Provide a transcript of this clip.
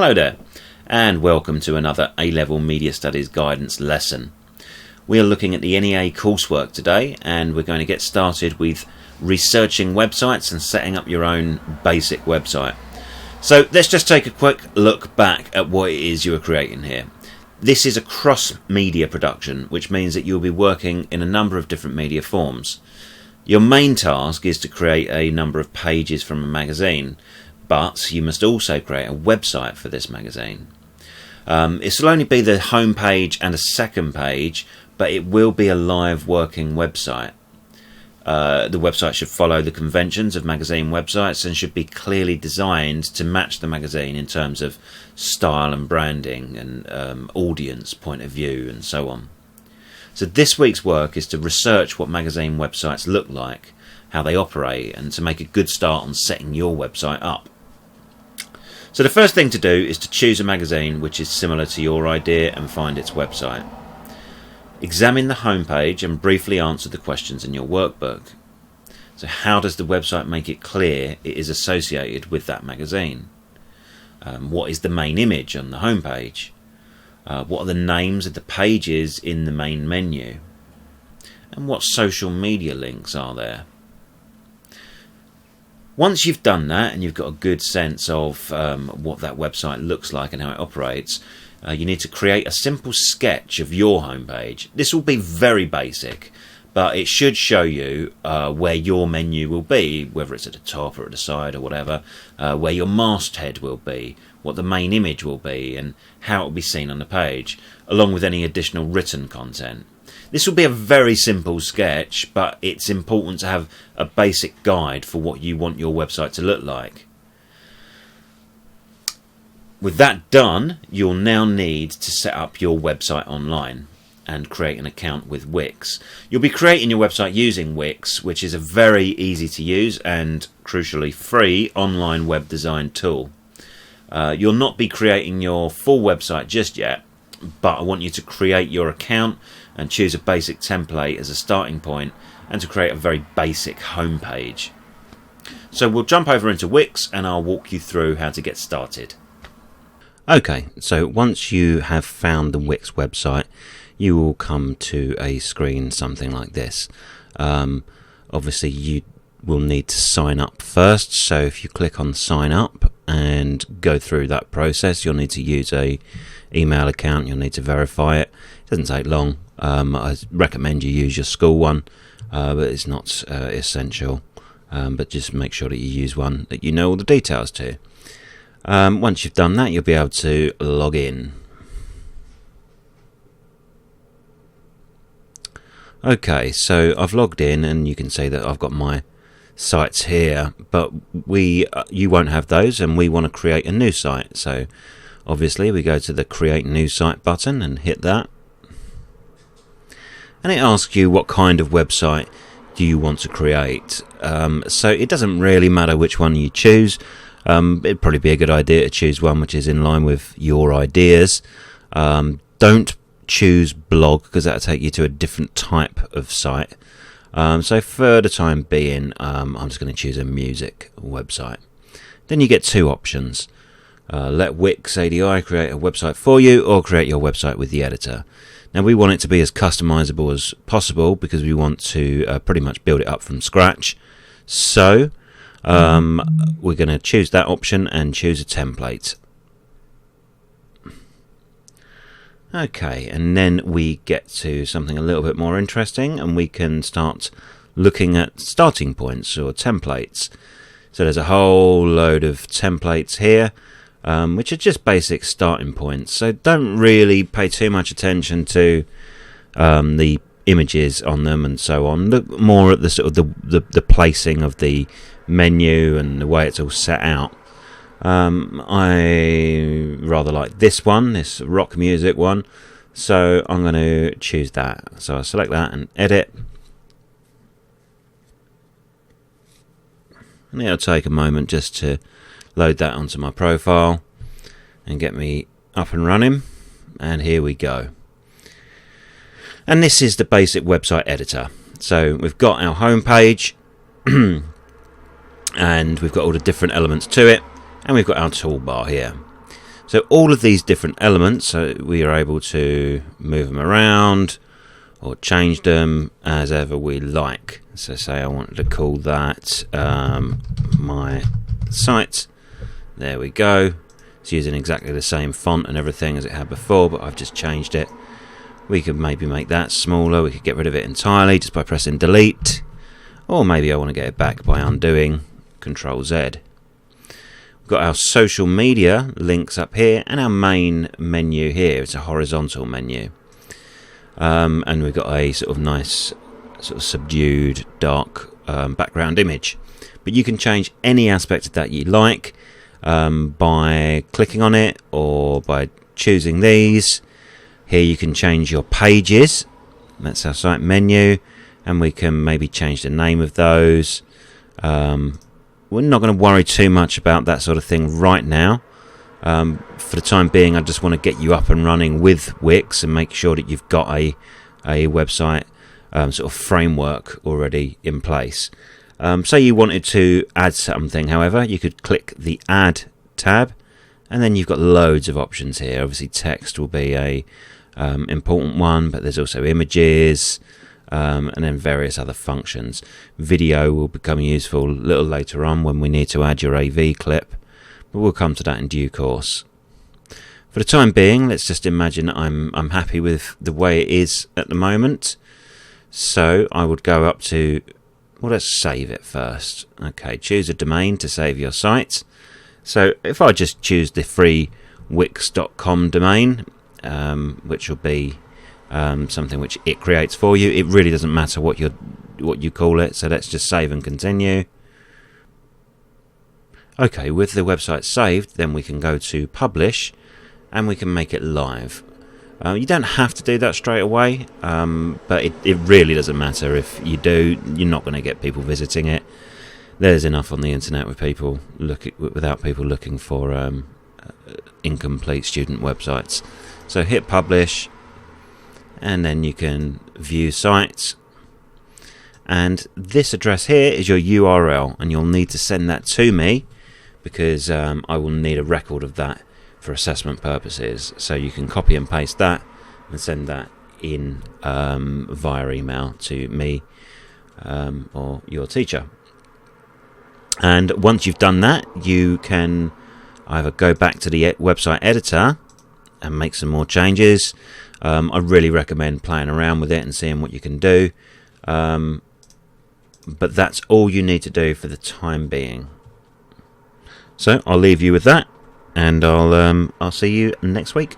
Hello there, and welcome to another A-Level Media Studies guidance lesson. We are looking at the NEA coursework today, and we're going to get started with researching websites and setting up your own basic website. So let's just take a quick look back at what it is you are creating here. This is a cross-media production, which means that you'll be working in a number of different media forms. Your main task is to create a number of pages from a magazine, but you must also create a website for this magazine. This will only be the home page and a second page, but it will be a live working website. The website should follow the conventions of magazine websites and should be clearly designed to match the magazine in terms of style and branding and audience point of view and so on. So this week's work is to research what magazine websites look like, how they operate, and to make a good start on setting your website up. So the first thing to do is to choose a magazine which is similar to your idea and find its website. Examine the homepage and briefly answer the questions in your workbook. So how does the website make it clear it is associated with that magazine? What is the main image on the homepage? What are the names of the pages in the main menu? And what social media links are there? Once you've done that and you've got a good sense of what that website looks like and how it operates, you need to create a simple sketch of your homepage. This will be very basic, but it should show you where your menu will be, whether it's at the top or at the side or whatever, where your masthead will be, what the main image will be, and how it will be seen on the page, along with any additional written content. This will be a very simple sketch, but it's important to have a basic guide for what you want your website to look like. With that done, you'll now need to set up your website online and create an account with Wix. You'll be creating your website using Wix, which is a very easy to use and crucially free online web design tool. You'll not be creating your full website just yet, but I want you to create your account and choose a basic template as a starting point and to create a very basic home page. So we'll jump over into Wix and I'll walk you through how to get started. Okay, so once you have found the Wix website, you will come to a screen something like this. Obviously you will need to sign up first, so if you click on sign up and go through that process, you'll need to use a email account, you'll need to verify it. It doesn't take long. I recommend you use your school one, but it's not essential, but just make sure that you use one that you know all the details to. Once you've done that, you'll be able to log in. Okay, so I've logged in and you can see that I've got my sites here, but you won't have those, and we want to create a new site. So obviously we go to the create new site button and hit that, and it asks you what kind of website do you want to create. So it doesn't really matter which one you choose. It'd probably be a good idea to choose one which is in line with your ideas. Don't choose blog, because that'll take you to a different type of site. So for the time being, I'm just going to choose a music website. Then you get two options. Let Wix ADI create a website for you, or create your website with the editor. Now we want it to be as customizable as possible because we want to pretty much build it up from scratch. So we're going to choose that option and choose a template. Okay, and then we get to something a little bit more interesting, and we can start looking at starting points or templates. So there's a whole load of templates here, which are just basic starting points. So don't really pay too much attention to the images on them and so on. Look more at the sort of the placing of the menu and the way it's all set out. I rather like this one, this rock music one, so I'm going to choose that. So I'll select that and edit, and it'll take a moment just to load that onto my profile and get me up and running, and here we go. And this is the basic website editor. So we've got our home page and we've got all the different elements to it, and we've got our toolbar here. So all of these different elements, so we are able to move them around or change them as ever we like. So say I wanted to call that my site. There we go. It's using exactly the same font and everything as it had before, but I've just changed it. We could maybe make that smaller. We could get rid of it entirely just by pressing delete. Or maybe I want to get it back by undoing Control Z. We've got our social media links up here and our main menu here. It's a horizontal menu. And we've got a sort of nice, sort of subdued, dark background image. But you can change any aspect of that you like by clicking on it or by choosing these. Here you can change your pages. That's our site menu, and we can maybe change the name of those. We're not going to worry too much about that sort of thing right now. For the time being, I just want to get you up and running with Wix and make sure that you've got a website sort of framework already in place. Say you wanted to add something, however, you could click the Add tab, and then you've got loads of options here. Obviously, text will be a important one, but there's also images and then various other functions. Video will become useful a little later on when we need to add your AV clip, but we'll come to that in due course. For the time being, let's just imagine I'm happy with the way it is at the moment. So I would go up to, well, let's save it first. Okay, choose a domain to save your site. So if I just choose the free wix.com domain, which will be something which it creates for you, it really doesn't matter what you call it. So let's just save and continue. Okay, with the website saved, then we can go to publish and we can make it live. You don't have to do that straight away, but it really doesn't matter. If you do, you're not going to get people visiting it. There's enough on the internet with people without people looking for incomplete student websites. So hit publish, and then you can view sites. And this address here is your URL, and you'll need to send that to me because I will need a record of that for assessment purposes. So you can copy and paste that and send that in via email to me or your teacher. And once you've done that, you can either go back to the website editor and make some more changes. I really recommend playing around with it and seeing what you can do. But that's all you need to do for the time being. So I'll leave you with that, and I'll see you next week.